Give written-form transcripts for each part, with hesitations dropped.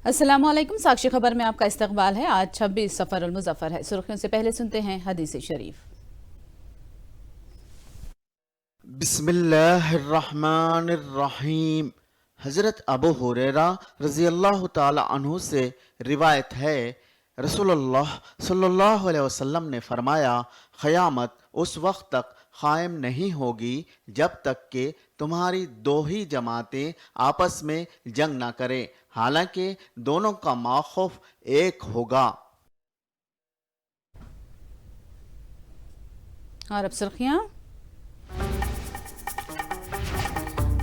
अस्सलामुअलैकुम। साक्षी खबर में आपका इस्तकबाल है। आज 26 सफरुल मुज़फ़्फ़र है। सुर्खियों से पहले सुनते हैं हदीस शरीफ। बिस्मिल्लाहिर्रहमानिर्रहीम। हज़रत अबू हुरैरा रज़ी अल्लाह ताला अन्हु से रिवायत है, रसूलुल्लाह सल्लल्लाहु अलैहि वसल्लम ने फरमाया, क़यामत उस वक्त तक कायम नहीं होगी जब तक कि तुम्हारी दो ही जमातें आपस में जंग ना करें, हालांकि दोनों का मौक़िफ़ एक होगा। और अब सुर्खियां।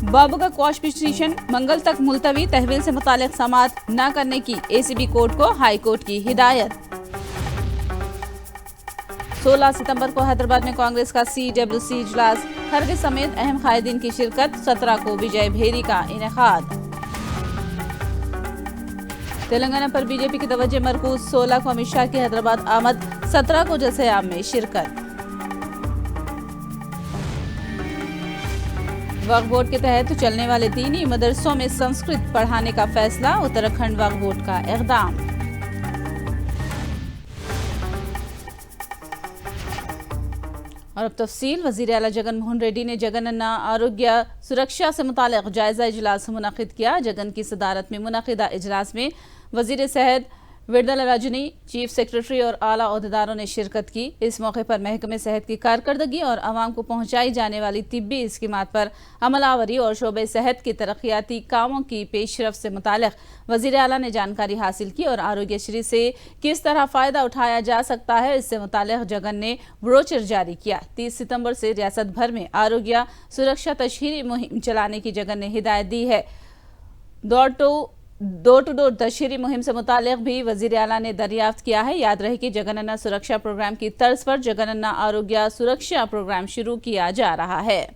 बाबू का क्वाश पिटीशन मंगल तक मुलतवी, तहवील से मुतालिक समाअत न करने की एसीबी कोर्ट को हाई कोर्ट की हिदायत। 16 सितंबर को हैदराबाद में कांग्रेस का CWC इजलास, खरगे समेत अहम कायदीन की शिरकत। 17 को विजय भेरी का इनेकाद। तेलंगाना पर बीजेपी की तवज्जो मरकूज, 16 को अमित शाह की हैदराबाद आमद, 17 को जलसे आम में शिरकत। वक्फ बोर्ड के तहत चलने वाले दीनी मदरसों में संस्कृत पढ़ाने का फैसला, उत्तराखंड वक्फ बोर्ड का इक़दाम। और अब तफसील। वज़ीर आला जगन मोहन रेड्डी ने जगनन्ना आरोग्य सुरक्षा से मुतालिक जायजा इजलास मुनक़िद किया। जगन की सदारत में मुनक़िदा इजलास में वज़ीर सेहत विरदल रजनी, चीफ सेक्रेटरी और आला अहदेदारों ने शिरकत की। इस मौके पर महकमे सेहत की कारकर्दगी और आवाम को पहुंचाई जाने वाली तिब्बी स्कीमात पर अमलावरी और शोबे सेहत की तरक्याती कामों की पेशरफ से मुतालिक वज़ीर आला ने जानकारी हासिल की और आरोग्यश्री से किस तरह फ़ायदा उठाया जा सकता है, इससे मुतालिक जगन ने ब्रोचर जारी किया। 30 सितंबर से रियासत भर में आरोग्य सुरक्षा तशहीरी मुहिम चलाने की जगन ने हिदायत दी है। डोर टू डोर तशहीरी मुहिम से मुतालिक भी वज़ीर आला ने दरियाफ्त किया है। याद रहे कि जगनन्ना सुरक्षा प्रोग्राम की तर्ज पर जगनन्ना आरोग्य सुरक्षा प्रोग्राम शुरू किया जा रहा है।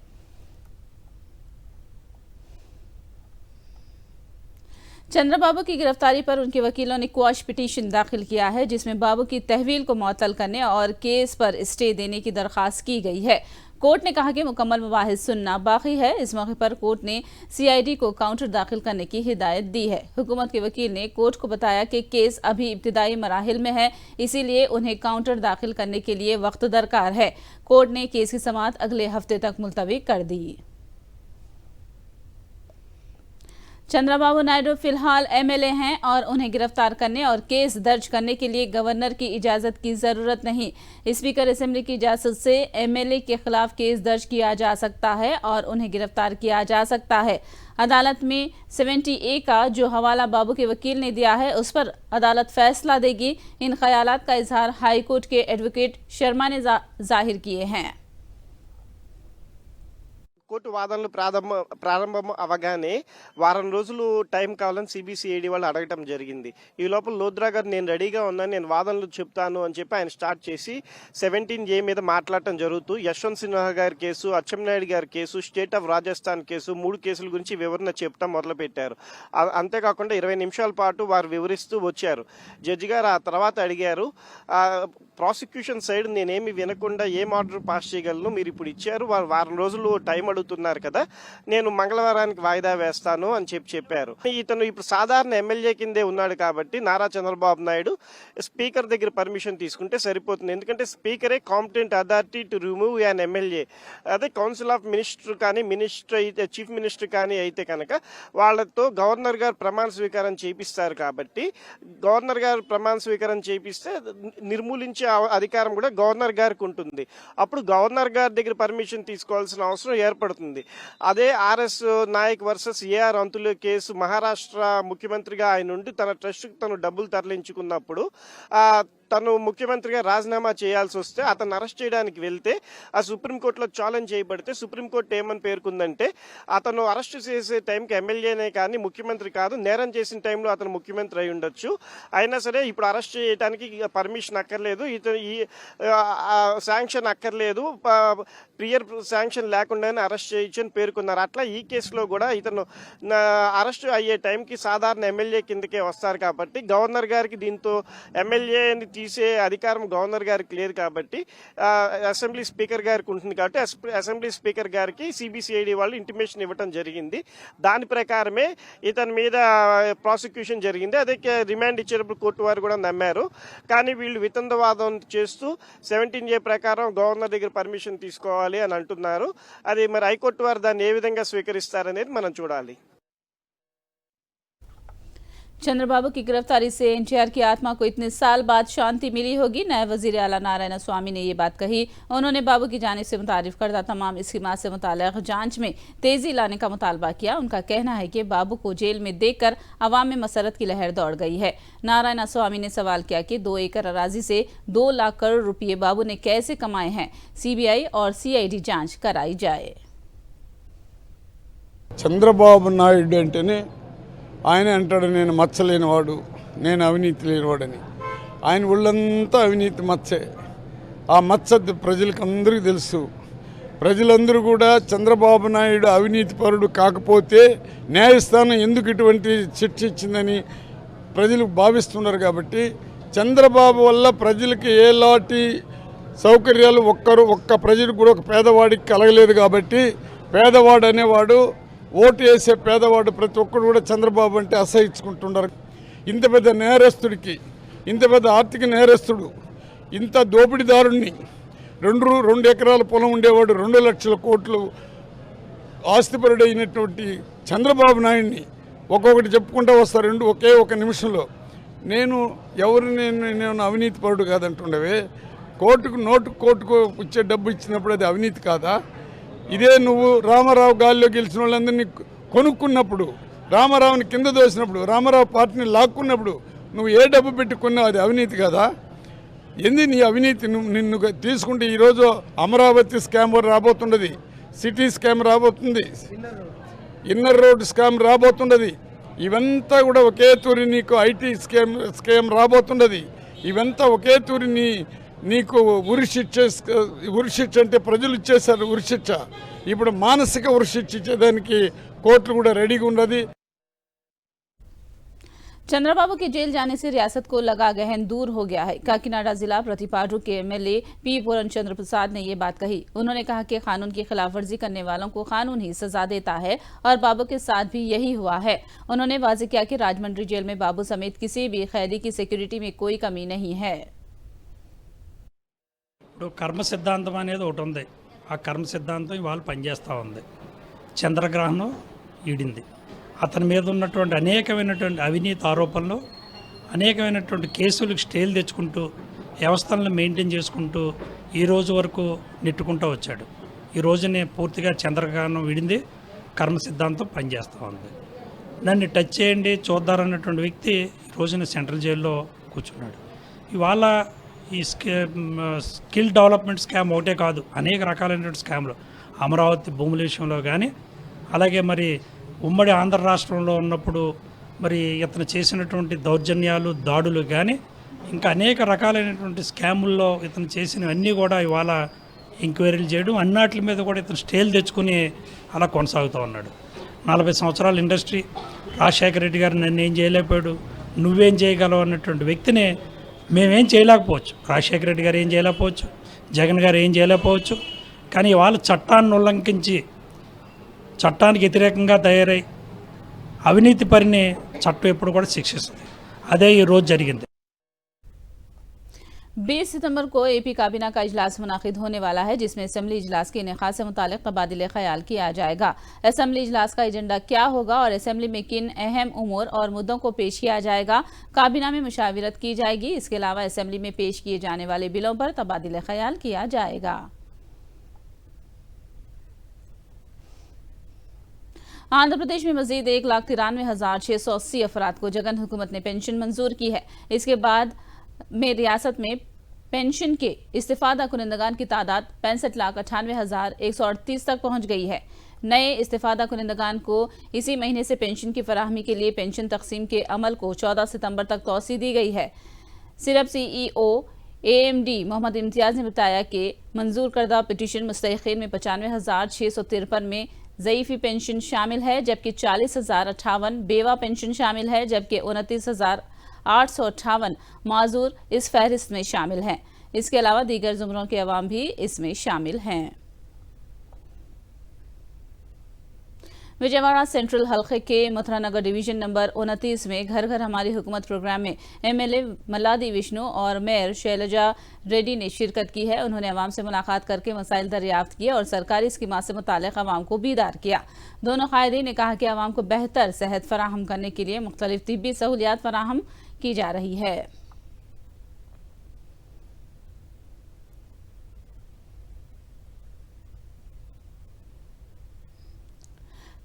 चंद्रबाबू की गिरफ्तारी पर उनके वकीलों ने क्वाश पिटीशन दाखिल किया है, जिसमें बाबू की तहवील को मुअत्तल करने और केस पर स्टे देने की दरख्वास्त की गई है। कोर्ट ने कहा कि मुकम्मल मबाहिस सुनना बाकी है। इस मौके पर कोर्ट ने CID को काउंटर दाखिल करने की हिदायत दी है। हुकूमत के वकील ने कोर्ट को बताया कि केस अभी इब्तिदाई मराहिल में है, इसीलिए उन्हें काउंटर दाखिल करने के लिए वक्त दरकार है। कोर्ट ने केस की समाअत अगले हफ्ते तक मुलतवी कर दी। चंद्रबाबू नायडू फिलहाल MLA हैं और उन्हें गिरफ्तार करने और केस दर्ज करने के लिए गवर्नर की इजाज़त की ज़रूरत नहीं। स्पीकर असेंबली की इजाज़त से MLA के खिलाफ केस दर्ज किया जा सकता है और उन्हें गिरफ्तार किया जा सकता है। अदालत में 70A का जो हवाला बाबू के वकील ने दिया है, उस पर अदालत फैसला देगी। इन ख्यालात का इजहार हाई कोर्ट के एडवोकेट शर्मा ने जाहिर किए हैं। కోర్టు వాదనలు ప్రారంభం అవగానే వారం రోజులు టైం కావాలని CBCID వాళ్ళు అడగటం జరిగింది. ఈ లోపల లోద్రా గారు నేను రెడీగా ఉన్నాను, నేను వాదనలు చెప్తాను అని చెప్పి ఆయన స్టార్ట్ చేసి 17A మీద మాట్లాడటం జరుగుతూ యశ్వంత్ సిన్హా గారి కేసు, అచ్చెన్నాయుడు గారి case, state of Rajasthan case, 3 కేసుల గురించి వివరణ చెప్పడం మొదలుపెట్టారు. అంతేకాకుండా 20 నిమిషాల పాటు వారు వివరిస్తూ వచ్చారు. జడ్జి గారు ఆ తర్వాత అడిగారు, ప్రాసిక్యూషన్ సైడ్ నేనేమి వినకుండా ఏం ఆర్డర్ పాస్ చేయగలను, మీరు ఇప్పుడు ఇచ్చారు, వారం రోజులు టైం అడుగుతున్నారు కదా, నేను మంగళవారానికి వాయిదా వేస్తాను అని చెప్పారు. ఇతను ఇప్పుడు సాధారణ ఎమ్మెల్యే కిందే ఉన్నాడు కాబట్టి నారా చంద్రబాబు నాయుడు స్పీకర్ దగ్గర పర్మిషన్ తీసుకుంటే సరిపోతుంది. ఎందుకంటే స్పీకరే competent authority to remove an MLA. అదే కౌన్సిల్ ఆఫ్ మినిస్టర్ కానీ మినిస్టర్ అయితే చీఫ్ మినిస్టర్ కానీ అయితే కనుక వాళ్ళతో గవర్నర్ గారు ప్రమాణ స్వీకారం చేపిస్తారు. కాబట్టి గవర్నర్ గారు ప్రమాణ స్వీకారం చేపిస్తే నిర్మూలించే అధికారం కూడా గవర్నర్ గారికి ఉంటుంది. అప్పుడు గవర్నర్ గారి దగ్గర పర్మిషన్ తీసుకోవాల్సిన అవసరం ఏర్పడుతుంది. అదే RS Naik versus AR Antulay కేసు, మహారాష్ట్ర ముఖ్యమంత్రిగా ఆయన ఉండి తన ట్రస్ట్కి తను డబ్బులు తరలించుకున్నప్పుడు తను ముఖ్యమంత్రిగా రాజీనామా చేయాల్సి వస్తే అతను అరెస్ట్ చేయడానికి వెళ్తే ఆ సుప్రీంకోర్టులో ఛాలెంజ్ చేయబడితే సుప్రీంకోర్టు ఏమని పేర్కొందంటే, అతను అరెస్ట్ చేసే టైంకి ఎమ్మెల్యేనే కానీ ముఖ్యమంత్రి కాదు, నేరం చేసిన టైంలో అతను ముఖ్యమంత్రి అయి ఉండొచ్చు, అయినా సరే ఇప్పుడు అరెస్ట్ చేయడానికి పర్మిషన్ అక్కర్లేదు, ఇతను ఈ శాంక్షన్ అక్కర్లేదు, ప్రియర్ శాంక్షన్ లేకుండానే అరెస్ట్ చేయొచ్చు అని పేర్కొన్నారు. అట్లా ఈ కేసులో కూడా ఇతను అరెస్ట్ అయ్యే టైంకి సాధారణ ఎమ్మెల్యే కిందకే వస్తారు. కాబట్టి గవర్నర్ గారికి దీంతో ఎమ్మెల్యేని తీసే అధికారం గవర్నర్ గారికి లేదు కాబట్టి అసెంబ్లీ స్పీకర్ గారికి ఉంటుంది కాబట్టి అసెంబ్లీ స్పీకర్ గారికి సిబిసిఐడి వాళ్ళు ఇంటిమేషన్ ఇవ్వడం జరిగింది. దాని ప్రకారమే ఇతని మీద ప్రాసిక్యూషన్ జరిగింది. అదే రిమాండ్ ఇచ్చేటప్పుడు కోర్టు వారు కూడా నమ్మారు. కానీ వీళ్ళు వితండవాదం చేస్తూ 17A ప్రకారం గవర్నర్ దగ్గర పర్మిషన్ తీసుకోవాలి అని అంటున్నారు. అది మరి హైకోర్టు వారు దాన్ని ఏ విధంగా స్వీకరిస్తారనేది మనం చూడాలి. चंद्रबाबू की गिरफ्तारी से एनटीआर की आत्मा को इतने साल बाद शांति मिली होगी। नए वजीर आला नारायण स्वामी ने ये बात कही। उन्होंने बाबू की जानिब से मुतारिफ करता तमाम स्कीमात से मुताल्लिक़ जांच में तेजी लाने का मुतालबा किया। उनका कहना है कि बाबू को जेल में देखकर अवाम में मसरत की लहर दौड़ गई है। नारायण स्वामी ने सवाल किया कि 2 एकड़ अराजी से 2 लाख करोड़ रुपये बाबू ने कैसे कमाए हैं। सीबीआई और सीआईडी जांच कराई जाए। చంద్రబాబు నాయుడు అంటేనే ఆయన అంటాడు నేను మచ్చలేనివాడు, నేను అవినీతి లేనివాడని. ఆయన ఒళ్ళంతా అవినీతి మచ్చే. ఆ మచ్చ ప్రజలకు అందరికీ తెలుసు. ప్రజలందరూ కూడా చంద్రబాబు నాయుడు అవినీతి పరుడు కాకపోతే న్యాయస్థానం ఎందుకు ఇటువంటి శిక్ష ఇచ్చిందని ప్రజలు భావిస్తున్నారు. కాబట్టి చంద్రబాబు వల్ల ప్రజలకి ఎలాంటి సౌకర్యాలు ఒక్క ప్రజలకు కూడా ఒక పేదవాడికి కలగలేదు. కాబట్టి పేదవాడు అనేవాడు, ఓటు వేసే పేదవాడు ప్రతి ఒక్కరు కూడా చంద్రబాబు అంటే అసహించుకుంటున్నారు. ఇంత పెద్ద నేరస్తుడికి, ఇంత పెద్ద ఆర్థిక నేరస్తుడు, ఇంత దోపిడీదారుణ్ణి, 2 ఎకరాల పొలం ఉండేవాడు 2 లక్షల కోట్లు ఆస్తిపరుడైనటువంటి చంద్రబాబు నాయుడిని ఒక్కొక్కటి చెప్పుకుంటూ వస్తారు ఒకే ఒక నిమిషంలో. నేను అవినీతి పరుడు కాదంటుండవే. కోర్టుకు ఇచ్చే డబ్బు ఇచ్చినప్పుడు అది అవినీతి కాదా? ఇదే నువ్వు రామారావు గాలిలో గెలిచిన వాళ్ళందరినీ కొనుక్కున్నప్పుడు, రామారావుని కింద దోసినప్పుడు, రామారావు పార్టీని లాక్కున్నప్పుడు నువ్వు ఏ డబ్బు పెట్టుకున్నావు? అది అవినీతి కదా? నీ అవినీతి నిన్ను తీసుకుంటే ఈరోజు అమరావతి స్కామ్ రాబోతున్నది, సిటీ స్కామ్ రాబోతుంది, ఇన్నర్ రోడ్ స్కామ్ రాబోతున్నది. ఇవంతా కూడా ఒకే తూరి నీకు ఐటీ స్కామ్ రాబోతున్నది. ఇవంతా ఒకే తూరి నీకు ఉరిశిక్ష అంటే ప్రజలు ఇచ్చేశారు ఉరిశిక్ష. ఇప్పుడు మానసిక ఉరిశిక్ష ఇచ్చేదానికి కోర్టు కూడా రెడీగా ఉన్నది. चंद्रबाबू के जेल जाने से रियासत को लगा गहन दूर हो गया है। काकीनाडा जिला प्रतिपाटू के एमएलए पी पूरन चंद्र प्रसाद ने ये बात कही। उन्होंने कहा कि कानून की खिलाफ वर्जी करने वालों को कानून ही सजा देता है और बाबू के साथ भी यही हुआ है। उन्होंने वाज़ेह किया कि राजमंड्री जेल में बाबू समेत किसी भी कैदी की सिक्योरिटी में कोई कमी नहीं है। కర్మ సిద్ధాంతం అనేది ఒకటి ఉంది. ఆ కర్మ సిద్ధాంతం ఇవాళ పనిచేస్తూ ఉంది. చంద్రగ్రహణం ఈడింది. అతని మీద ఉన్నటువంటి అనేకమైనటువంటి అవినీతి ఆరోపణలు, అనేకమైనటువంటి కేసులకు స్టేలు తెచ్చుకుంటూ వ్యవస్థలను మెయింటైన్ చేసుకుంటూ ఈ రోజు వరకు నెట్టుకుంటూ వచ్చాడు. ఈ రోజునే పూర్తిగా చంద్రగ్రహణం వీడింది. కర్మ సిద్ధాంతం పనిచేస్తూ ఉంది. నన్ను టచ్ చేయండి చూద్దారన్నటువంటి వ్యక్తి ఈ రోజున సెంట్రల్ జైల్లో కూర్చున్నాడు. ఇవాళ ఈ స్కిల్ డెవలప్మెంట్ స్కామ్ ఒకటే కాదు, అనేక రకాలైనటువంటి స్కామ్లు అమరావతి భూముల విషయంలో కానీ, అలాగే మరి ఉమ్మడి ఆంధ్ర రాష్ట్రంలో ఉన్నప్పుడు మరి ఇతను చేసినటువంటి దౌర్జన్యాలు, దాడులు కానీ, ఇంకా అనేక రకాలైనటువంటి స్కాముల్లో ఇతను చేసినవన్నీ కూడా ఇవాళ ఎంక్వైరీలు చేయడం, అన్నిటి మీద కూడా ఇతను స్టేలు తెచ్చుకుని అలా కొనసాగుతూ ఉన్నాడు. 40 సంవత్సరాల ఇండస్ట్రీ, రాజశేఖర రెడ్డి గారు నన్ను ఏం చేయలేకపోయాడు, నువ్వేం చేయగలవు అన్నటువంటి వ్యక్తిని మేమేం చేయలేకపోవచ్చు. రాజశేఖర రెడ్డి గారు ఏం చేయలేకపోవచ్చు, జగన్ గారు ఏం చేయలేకపోవచ్చు. కానీ వాళ్ళు చట్టాన్ని ఉల్లంఘించి చట్టానికి వ్యతిరేకంగా తయారై అవినీతి పరిని చట్టం ఎప్పుడు కూడా శిక్షిస్తుంది. అదే ఈరోజు జరిగింది. 20 सितंबर को एपी काबीना का इजलास मुनाकिद होने वाला है, जिसमें असेंबली इजलास के इनेकाद से मुतालिक तबादिले ख्याल किया जाएगा। असेंबली इजलास का एजेंडा क्या होगा और असेंबली में किन अहम उमूर और मुद्दों को पेश किया जाएगा, काबीना में मुशावरत की जाएगी। इसके अलावा असेंबली में पेश किए जाने वाले बिलों पर तबादिले ख्याल किया जाएगा। आंध्र प्रदेश में मजीद 1,93,680 अफराद को जगन हुकूमत ने पेंशन मंजूर की है। इसके बाद में रियासत में पेंशन के इस्तेफादा कुनिंदगान की तादाद 65,98,138 तक पहुंच गई है। नए इस्तेफादा कुनिंदगान को इसी महीने से पेंशन की फराहमी के लिए पेंशन तकसीम के अमल को 14 सितंबर तक तौसी दी गई है। सिरप CEO AMD मोहम्मद इम्तियाज ने बताया कि मंजूर करदा पिटीशन मुस्तहिकीन में 95,653 में ज़ईफ़ी पेंशन शामिल है, जबकि 40,058 बेवा पेंशन शामिल है, जबकि 29,858 माजूर इस फहरिस्त में शामिल हैं। इसके अलावा दीगर जुमरों के अवाम भी इसमें शामिल हैं। विजयवाड़ा सेंट्रल हल्के के मथुरानगर डिवीजन नंबर 29 में घर घर हमारी हुकूमत प्रोग्राम में एमएलए मल्लादी विष्णु और मेयर शैलजा रेड्डी ने शिरकत की है। उन्होंने अवाम से मुलाकात करके मसाइल दरियाफ्त किए और सरकारी स्कीमात से मुताल्लिक़ अवाम को बीदार किया। दोनों कायदीन ने कहा कि अवाम को बेहतर सेहत फराहम करने के लिए मुख्तलिफ तिब्बी सहूलियात फराहम की जा रही है।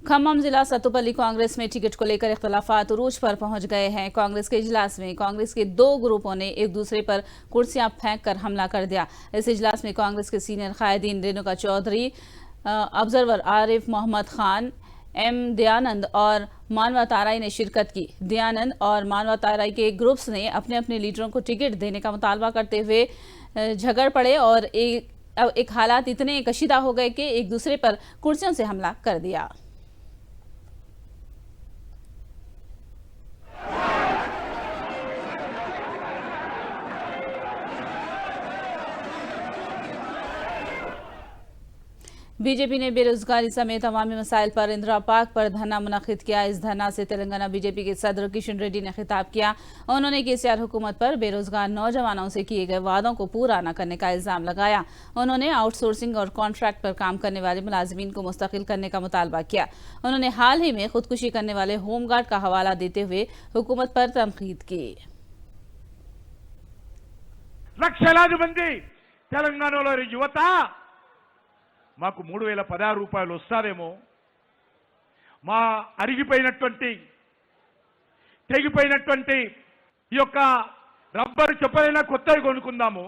खम्मम जिला सतुपल्ली कांग्रेस में टिकट को लेकर इख्तलाफात उरूज पर पहुंच गए हैं। कांग्रेस के इजलास में कांग्रेस के दो ग्रुपों ने एक दूसरे पर कुर्सियां फेंक कर हमला कर दिया। इस इजलास में कांग्रेस के सीनियर कायदीन रेणुका चौधरी, ऑब्जर्वर आरिफ मोहम्मद खान, एम दयानंद और मानवा ताराई ने शिरकत की। दयानंद और मानवा ताराई के ग्रुप्स ने अपने अपने लीडरों को टिकट देने का मुतालबा करते हुए झगड़ पड़े और एक हालात इतने कशीदा हो गए कि एक दूसरे पर कुर्सियों से हमला कर दिया। बीजेपी ने बेरोजगारी समेत अवामी मसाइल पर इंदिरा पार्क पर धरना मुनक्किद किया। इस धरना से तेलंगाना बीजेपी के सदर किशन रेड्डी ने खिताब किया। उन्होंने केसीआर हुकूमत पर बेरोजगार नौजवानों से किए गए वादों को पूरा न करने का इल्जाम लगाया। उन्होंने आउटसोर्सिंग और कॉन्ट्रैक्ट पर काम करने वाले मुलाजिमीन को मुस्तकिल करने का मुतालबा किया। उन्होंने हाल ही में खुदकुशी करने वाले होमगार्ड का हवाला देते हुए हुकूमत पर तनकीद की। లక్షలాది మంది తెలంగాణలో యువత మాకు 3,016 రూపాయలు వస్తారేమో, మా అరిగిపోయినటువంటి తెగిపోయినటువంటి ఈ యొక్క రబ్బర్ చెప్పులైనా కొత్తవి కొనుక్కుందాము,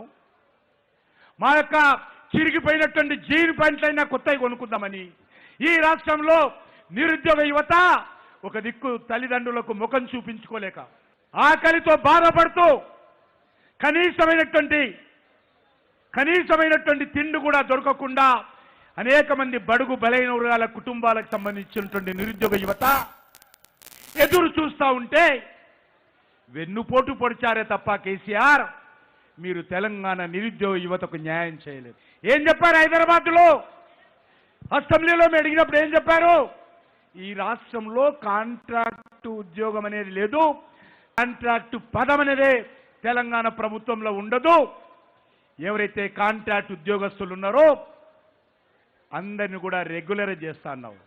మా యొక్క చిరిగిపోయినటువంటి జీన్ ప్యాంట్లైనా కొత్తవి కొనుక్కుందామని ఈ రాష్ట్రంలో నిరుద్యోగ యువత ఒక దిక్కు తల్లిదండ్రులకు ముఖం చూపించుకోలేక ఆకలితో బాధపడుతూ కనీసమైనటువంటి తిండి కూడా దొరకకుండా అనేక మంది బడుగు బలైన వర్గాల కుటుంబాలకు సంబంధించినటువంటి నిరుద్యోగ యువత ఎదురు చూస్తూ ఉంటే వెన్నుపోటు పొడిచారే తప్ప కేసీఆర్ మీరు తెలంగాణ నిరుద్యోగ యువతకు న్యాయం చేయలేదు. ఏం చెప్పారు హైదరాబాద్లో అసెంబ్లీలో మేము అడిగినప్పుడు ఏం చెప్పారు? ఈ రాష్ట్రంలో కాంట్రాక్టు ఉద్యోగం అనేది లేదు, కాంట్రాక్టు పదం అనేది తెలంగాణ ప్రభుత్వంలో ఉండదు. ఎవరైతే కాంట్రాక్ట్ ఉద్యోగస్తులు ఉన్నారో అందరిని కూడా రెగ్యులరైజ్ చేస్తున్నావు,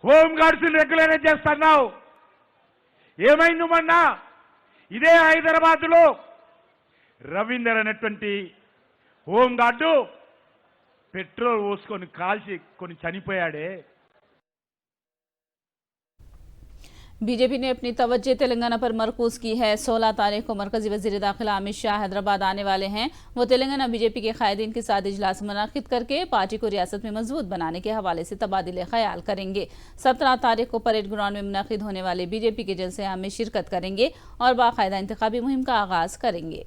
హోమ్ గార్డ్స్ రెగ్యులరైజ్ చేస్తున్నావు. ఏమైంది మొన్న ఇదే హైదరాబాద్లో రవీందర్ అనేటువంటి హోమ్ గార్డు పెట్రోల్ పోసుకొని కాల్చి చనిపోయాడే. बीजेपी ने अपनी तवज्जो तेलंगाना पर मरकूज की है। 16 तारीख को मरकजी वजीर दाखिला अमित शाह हैदराबाद आने वाले हैं। वो तेलंगाना बीजेपी के कायदीन के साथ इजलास मुनक्किद करके पार्टी को रियासत में मजबूत बनाने के हवाले से तबादिले ख्याल करेंगे। 17 तारीख को परेड ग्राउंड में मुनक्किद होने वाले बीजेपी के जलसे में शिरकत करेंगे और बाकायदा इंतखाबी मुहिम का आगाज करेंगे।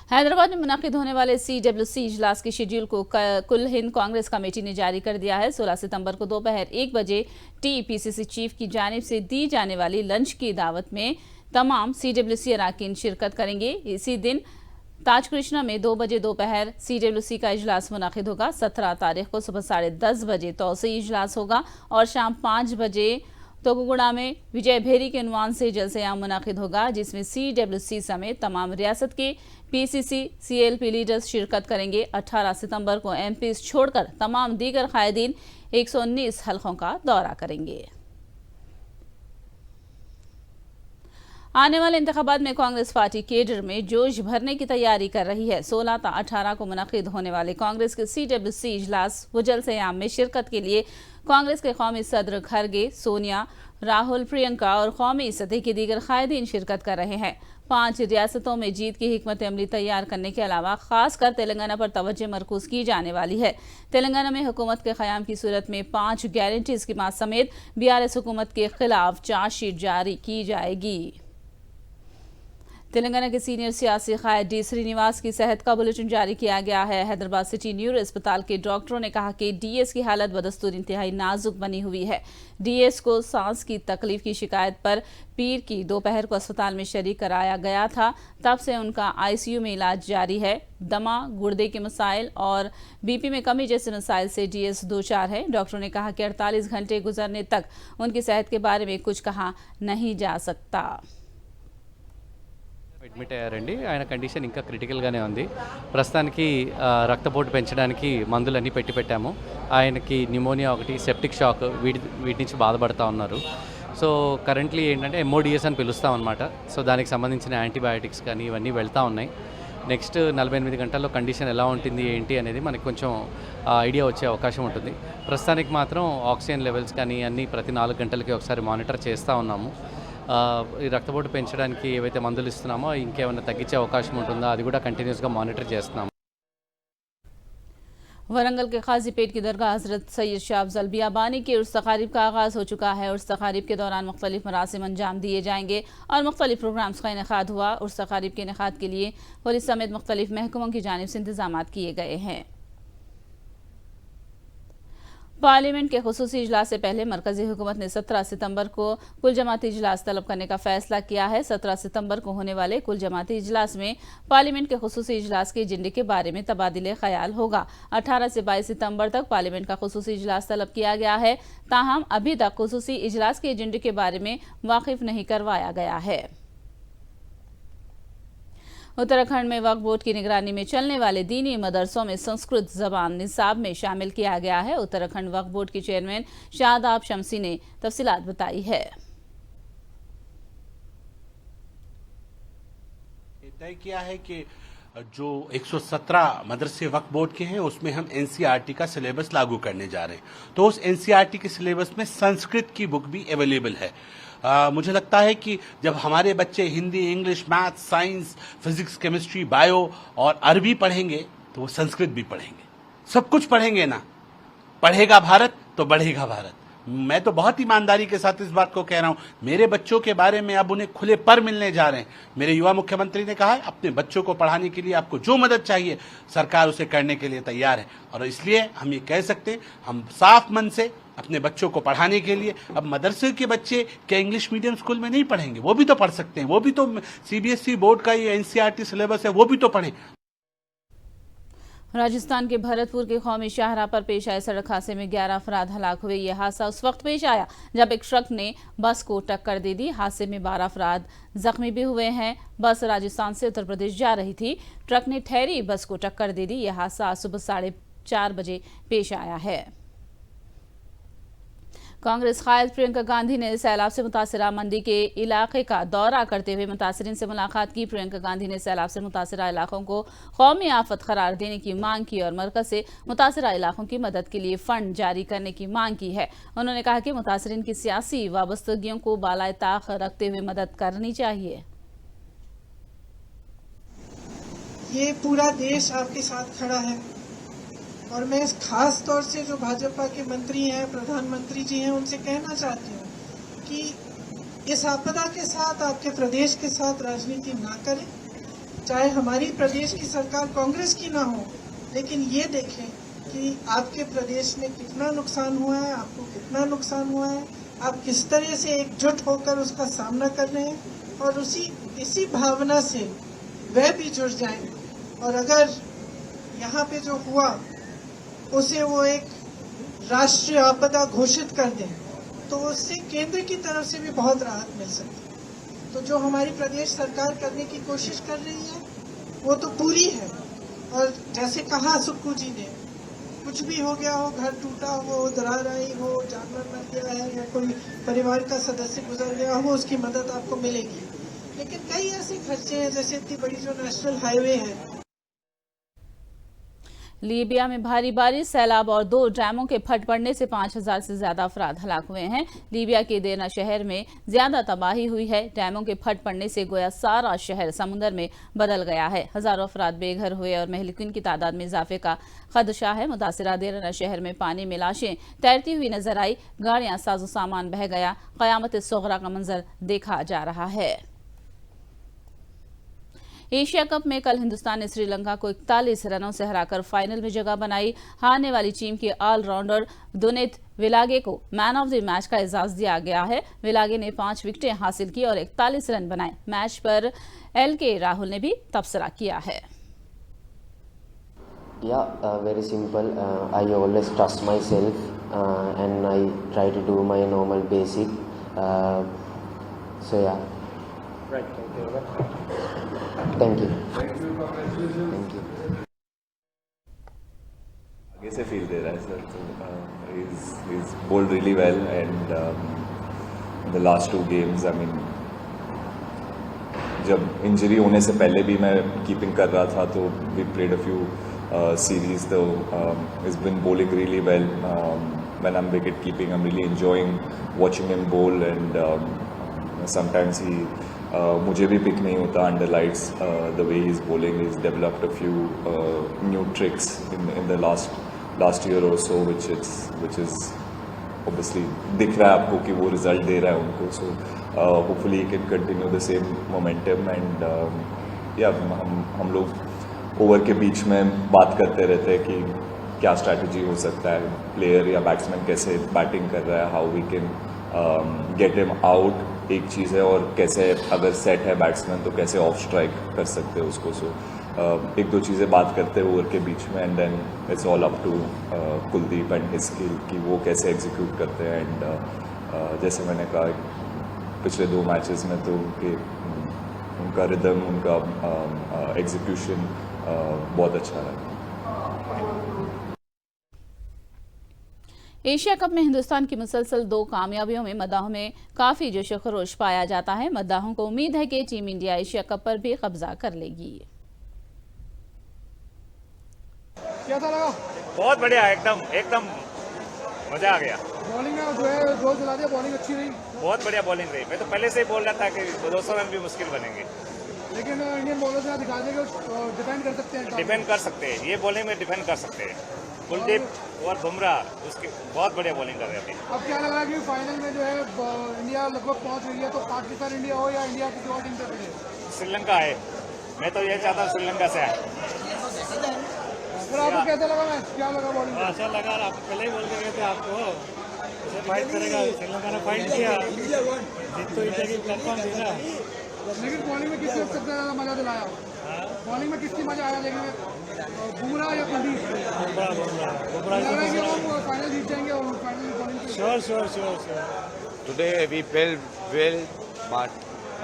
हैदराबाद में मुनक्किद होने वाले CWC इजलास के शेड्यूल को कुल हिंद कांग्रेस कमेटी ने जारी कर दिया है। 16 सितंबर को दोपहर 1 बजे TPCC चीफ की जानिब से दी जाने वाली लंच की दावत में तमाम CWC अरकान शिरकत करेंगे। इसी दिन ताज कृष्णा में 2 बजे दोपहर CWC का इजलास मुनक्किद होगा। 17 तारीख को सुबह 10:30 बजे तौसीई इजलास होगा और शाम 5 बजे तोकुगुड़ा में विजय भेरी के उन्वान से जलसेआम मुनक्किद होगा, जिसमें CWC समेत तमाम रियासत के PCC CLP लीडर्स शिरकत करेंगे। 18 सितंबर को MPs छोड़कर तमाम दीगर कायदीन 119 हलकों का दौरा करेंगे। आने वाले इंतखाबात में कांग्रेस पार्टी केडर में जोश भरने की तैयारी कर रही है। 16 ता 18 को मुनक्किद होने वाले कांग्रेस के CWC इजलास व जलसेआम में शिरकत के लिए कांग्रेस के कौमी सदर खरगे, सोनिया, राहुल, प्रियंका और कौमी सतह के दीगर कायदीन शिरकत कर रहे हैं। 5 रियासतों में जीत की हिकमत अमली तैयार करने के अलावा खासकर तेलंगाना पर तवज्जो मरकूज की जाने वाली है। तेलंगाना में हुकूमत के क़याम की सूरत में 5 गारंटी स्कीमात समेत BRS हुकूमत के खिलाफ चार्जशीट जारी की जाएगी। तेलंगाना के सीनियर सियासी कायद डी श्रीनिवास की सेहत का बुलेटिन जारी किया गया है। हैदराबाद सिटी न्यूरो अस्पताल के डॉक्टरों ने कहा कि डीएस की हालत बदस्तूर इंतहाई नाजुक बनी हुई है। डीएस को सांस की तकलीफ की शिकायत पर पीर की दोपहर को अस्पताल में शरीक कराया गया था। तब से उनका आईसीयू में इलाज जारी है। दमा, गुर्दे के मसाइल और बीपी में कमी जैसे मसाइल से डीएस दो चार है। डॉक्टरों ने कहा कि 48 घंटे गुजरने तक उनकी सेहत के बारे में कुछ कहा नहीं जा सकता। అడ్మిట్ అయ్యారండి. ఆయన కండిషన్ ఇంకా క్రిటికల్గానే ఉంది. ప్రస్తుతానికి రక్తపోటు పెంచడానికి మందులన్నీ పెట్టాము. ఆయనకి న్యూమోనియా ఒకటి, సెప్టిక్ షాక్ వీటి నుంచి బాధపడుతూ ఉన్నారు. సో కరెంట్లీ ఏంటంటే ఎంఓడిఎస్ అని పిలుస్తాం అనమాట. సో దానికి సంబంధించిన యాంటీబయాటిక్స్ కానీ ఇవన్నీ వెళ్తూ ఉన్నాయి. నెక్స్ట్ 48 గంటల్లో కండిషన్ ఎలా ఉంటుంది ఏంటి అనేది మనకి కొంచెం ఐడియా వచ్చే అవకాశం ఉంటుంది. ప్రస్తుతానికి మాత్రం ఆక్సిజన్ లెవెల్స్ కానీ అన్నీ ప్రతి 4 గంటలకి ఒకసారి మానిటర్ చేస్తూ ఉన్నాము. ఈ రక్తపోటు పెంచడానికి ఏవైతే మందులు ఇస్తున్నామో ఇంకేమైనా తగ్గించే అవకాశం ఉంటుందో అది కూడా కంటిన్యూస్గా మానిటర్ చేస్తున్నాము. वरंगल के काजीपेट की दरगाह हजरत सैयद शाह अफजल बियाबानी के उर्स तकारीब का आगाज़ हो चुका है। उर्स तकारीब के दौरान मुख्तलिफ मरासिम अंजाम दिए जाएंगे और मुख्तलिफ प्रोग्राम्स का इनेकाद हुआ। उर्स तकारीब के इनेकाद के लिए पुलिस समेत मुख्तलिफ महकमों की जानिब से इंतजाम किए गए हैं। पार्लियामेंट के खुसूसी इजलास से पहले मरकजी हुकूमत ने 17 सितंबर को कुल जमाती इजलास तलब करने का फैसला किया है। 17 सितंबर को होने वाले कुल जमाती इजलास में पार्लियामेंट के खुसूसी इजलास के एजेंडे के बारे में तबादिले ख्याल होगा। 18 से 22 सितंबर तक पार्लियामेंट का खुसूसी इजलास तलब किया गया है। ताहम अभी तक खुसूसी इजलास के एजेंडे के बारे में वाकिफ नहीं करवाया गया है। उत्तराखंड में वक्फ बोर्ड की निगरानी में चलने वाले दीनी मदरसों में संस्कृत जबान निसाब में शामिल किया गया है। उत्तराखंड वक्फ बोर्ड के चेयरमैन शादाब शमसी ने तफसीलात बताई है। तय किया है कि जो 117 मदरसे वक्फ बोर्ड के हैं उसमें हम एनसीईआरटी का सिलेबस लागू करने जा रहे हैं। तो उस एनसीईआरटी के सिलेबस में संस्कृत की बुक भी अवेलेबल है। मुझे लगता है कि जब हमारे बच्चे Hindi, English, math, science, physics, chemistry, bio और अरबी पढ़ेंगे तो वो संस्कृत भी पढ़ेंगे। सब कुछ पढ़ेंगे ना। पढ़ेगा भारत तो बढ़ेगा भारत। मैं तो बहुत ईमानदारी के साथ इस बात को कह रहा हूं। मेरे बच्चों के बारे में अब उन्हें खुले पर मिलने जा रहे हैं। मेरे युवा मुख्यमंत्री ने कहा है अपने बच्चों को पढ़ाने के लिए आपको जो मदद चाहिए सरकार उसे करने के लिए तैयार है। और इसलिए हम ये कह सकते हैं हम साफ मन से अपने बच्चों को पढ़ाने के लिए, अब मदरसे के बच्चे क्या इंग्लिश मीडियम स्कूल में नहीं पढ़ेंगे? वो भी तो पढ़ सकते हैं। वो भी तो सीबीएसई बोर्ड का ये एनसीईआरटी सिलेबस है, वो भी तो पढ़ें। राजस्थान के भरतपुर के कौमी शाहराह पर पेश आए सड़क हादसे में 11 अफराद हलाक हुए। यह हादसा उस वक्त पेश आया जब एक ट्रक ने बस को टक्कर दे दी। हादसे में 12 अफराद जख्मी भी हुए हैं। बस राजस्थान से उत्तर प्रदेश जा रही थी। ट्रक ने ठहरी बस को टक्कर दे दी। यह हादसा आज सुबह 4:30 बजे पेश आया है। कांग्रेस कायद प्रियंका गांधी ने सैलाब से मुतासरा मंडी के इलाके का दौरा करते हुए मुतासरीन से मुलाकात की। प्रियंका गांधी ने सैलाब से मुतासरा इलाकों को कौमी आफत करार देने की मांग की और मरकज से मुतासरा इलाकों की मदद के लिए फंड जारी करने की मांग की है। उन्होंने कहा कि मुतासरीन की सियासी वाबस्तगियों को बालाए ताख रखते हुए मदद करनी चाहिए। ये पूरा देश आपके साथ खड़ा है और मैं खास तौर से जो भाजपा के मंत्री हैं, प्रधानमंत्री जी हैं, उनसे कहना चाहती हूँ कि इस आपदा के साथ आपके प्रदेश के साथ राजनीति ना करें। चाहे हमारी प्रदेश की सरकार कांग्रेस की ना हो, लेकिन ये देखें कि आपके प्रदेश में कितना नुकसान हुआ है, आपको कितना नुकसान हुआ है, आप किस तरह से एकजुट होकर उसका सामना कर रहे हैं और इसी भावना से वह भी जुड़ जाएं। और अगर यहाँ पे जो हुआ उसे वो एक राष्ट्रीय आपदा घोषित कर दें तो उससे केंद्र की तरफ से भी बहुत राहत मिल सकती है। तो जो हमारी प्रदेश सरकार करने की कोशिश कर रही है वो तो पूरी है। और जैसे कहा सुक्कू जी ने, कुछ भी हो गया हो, घर टूटा हो, दरार आई हो, जानवर मर गया है या कोई परिवार का सदस्य गुजर गया हो, उसकी मदद आपको मिलेगी। लेकिन कई ऐसे खर्चे हैं जैसे इतनी बड़ी जो नेशनल हाईवे है। लीबिया में भारी बारिश, सैलाब और 2 डैमों के फट पड़ने से 5000 से ज्यादा अफराद हलाक हुए हैं। लीबिया के देना शहर में ज्यादा तबाही हुई है। डैमों के फट पड़ने से गोया सारा शहर समुद्र में बदल गया है। हजारों अफराद बेघर हुए और महलिकीन की तादाद में इजाफे का खदशा है। मुतासिरा देना शहर में पानी में लाशें तैरती हुई नजर आई। गाड़ियां, साजो सामान बह गया। कयामत सुगरा का मंजर देखा जा रहा है। एशिया कप में कल हिंदुस्तान ने श्रीलंका को 41 रनों से हराकर फाइनल में जगह बनाई। हारने वाली टीम के ऑलराउंडर दुनित विलागे को मैन ऑफ द मैच का एजाज दिया गया है। विलागे ने 5 विकेटें हासिल की और 41 रन बनाए। मैच पर LK राहुल ने भी तबसरा किया है। Very simple. I always trust myself and I try to do my normal basic. So yeah. Right. Thank you. Thank you. आगे से फील दे रहा है सर, तो he's bowled really well and in the last 2 games, I mean, जब injury होने से पहले भी मैं कीपिंग कर रहा था तो we played a few series though. He's been bowling really well. When I'm wicket keeping, I'm really enjoying watching him bowl and sometimes he मुझे भी पिक नहीं होता under lights the way he's bowling. He's developed a few new tricks in the last year or so which is obviously दिख रहा है आपको कि वो रिजल्ट दे रहा है उनको. So hopefully he can continue the same momentum and हम लोग ओवर के बीच में बात करते रहते हैं कि क्या स्ट्रैटेजी हो सकता है, प्लेयर या बैट्समैन कैसे बैटिंग कर रहा है, how we can get him out एक चीज़ है, और कैसे अगर सेट है बैट्समैन तो कैसे ऑफ स्ट्राइक कर सकते हैं उसको. सो 1-2 चीज़ें बात करते हैं ओवर के बीच में and then it's all up to Kuldeep and his skill कि वो कैसे एग्जीक्यूट करते हैं. एंड जैसे मैंने कहा पिछले 2 मैचेस में तो उनका रिदम, उनका एग्जीक्यूशन बहुत अच्छा है. एशिया कप में हिंदुस्तान की मुसलसल 2 कामयाबियों में मद्दाहों में काफी जोश खरोश पाया जाता है। मद्दाहों को उम्मीद है कि टीम इंडिया एशिया कप पर भी कब्जा कर लेगी। कैसा लगा? बहुत बढ़िया, एकदम मजा आ गया। बॉलिंग में जो है जोर दिला दिया, बॉलिंग अच्छी रही, बहुत बढ़िया बॉलिंग रही। मैं तो पहले से ही बोल रहा था कि 200 रन भी मुश्किल बनेंगे, लेकिन इंडियन बॉलर्स ने दिखा दिया कि डिफेंड कर सकते हैं। डिफेंड कर सकते हैं, ये बॉलिंग में डिफेंड कर सकते हैं। कुलदीप और बुमराह उसकी बहुत बढ़िया बॉलिंग कर रहे हैं। अब क्या लग रहा है कि फाइनल में जो है इंडिया लगभग पहुंच रही है, तो पाकिस्तान इंडिया हो या इंडिया किसी और टीम से खेले? श्रीलंका है, मैं तो ये चाहता हूँ श्रीलंका से आए। सर आपको कैसा लगा मैच, क्या लगा बॉलिंग? अच्छा लगा, आप पहले ही बोल के गए थे आपको फाइट करेगा, श्रीलंका ने फाइट किया, जीत तो इंडिया की प्लेटफॉर्म दी ना। लेकिन बॉलिंग में किसने सबसे ज्यादा मजा दिलाया? बॉलिंग में किसकी मजा आया? लेकिन बुमराह या कुलदीप? बुमराह फाइनल जीत जाएंगे और final bowling. Sure. Today we played well, but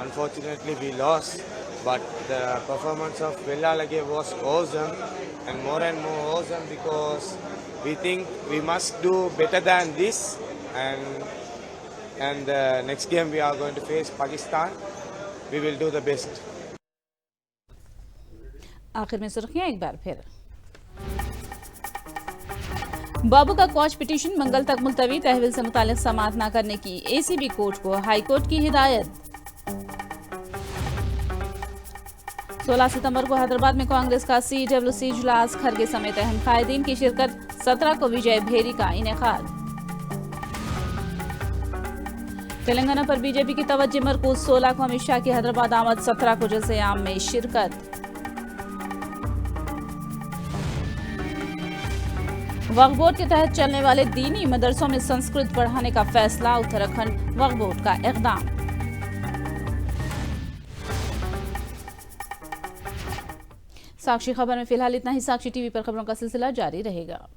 unfortunately we lost. But the performance of Villalage was awesome and more awesome because we think we must do better than this. And the next game we are going to face Pakistan. We will do the best. आखिर में सुर्खियां एक बार फिर। बाबू का quash petition मंगल तक मुलतवी, तहवील से मुतालिक समाअत न करने की एसीबी कोर्ट को हाई कोर्ट की हिदायत। 16 सितंबर को हैदराबाद में कांग्रेस का CWC इजलास, खरगे समेत अहम कायदीन की शिरकत। 17 को विजय भेरी का इनेकाद। तेलंगाना पर बीजेपी की तवज्जो मरकूज, 16 को अमित शाह की हैदराबाद आमद, 17 को जलसे आम में शिरकत। वक्फ बोर्ड के तहत चलने वाले दीनी मदरसों में संस्कृत पढ़ाने का फैसला, उत्तराखंड वक्फ बोर्ड का इक़दाम। साक्षी खबर में फिलहाल इतना ही। साक्षी टीवी पर खबरों का सिलसिला जारी रहेगा।